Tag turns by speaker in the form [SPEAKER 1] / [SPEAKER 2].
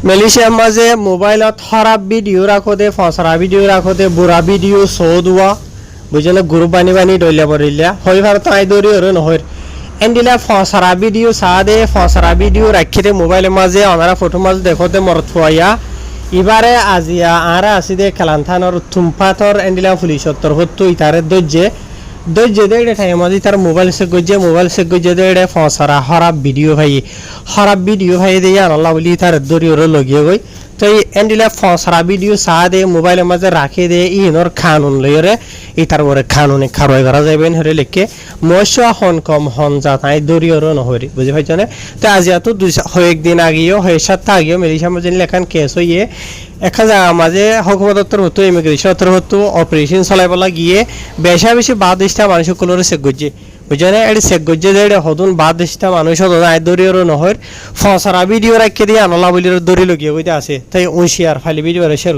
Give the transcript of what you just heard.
[SPEAKER 1] মালয়েশিয়ার মাঝে মোবাইলত খারাপ ভিডিও রাখোতে ফসরা ভিডিও রাখোতে বুড়া ভিডিও সৌদুয়া বুঝলে গ্রুপ বানি ডইলা পড়িলা হয় ভারত আই দৌড়ি ওর নহয় এন্ডিলা ফসরা ভিডিও সাদে ফসরা ভিডিও রাখিতে মোবাইলের মাঝে ওনারা ফটো মাঝে দেখোতে মরত ফুয়াইয়া এবারে আজিয়া আরা আসিদে খেলান্থানোর থুমফাতর এন্ডিলা পুলিশত্তর হতো ইতারে দজ্জে দেড়ে ঠাই মাঝে তার মোবাইল সে গজ্জে দেড়ে ফসরা খারাপ ভিডিও ভাই দিয়ে আল্লাহ বলি তার দড়ি ওর লগিয়ে গই তো এন্ডিলা ফসরা ভিডিও সাদে মোবাইলের মাঝে রাখে দে ইনর খানুন লইরে ইতার ওরে খানুনে খারয় করা যাবেন হরে লেখকে মশা হন কম হন যাতাই দড়ি ওর নহরি বুঝে পাইছ না তো আজি তো একদিন আগেও হয় সপ্তাহ আগেও মেলিশা মাঝে লেখান কেস হইয়ে একটা জায়গা মাঝে হকুমতত্তর হতো ইমিগ্রেশন হতো অপারেশন চলাইবলা গিয়ে বেশি বাদ ইস্টা মানুষ সকলের চেক করছে বুঝলে এটি চেক করছে যে এটা হতুন বাদ ইস্টা মানুষ আয় দড়িওরও নহয় ফসরা ভিডিও রাখিয়ে দিয়ে আনলা বলির দড়ি লগিয়ে আছে তাই উঁশিয়ার ফাইলে ভিডিও শেয়ার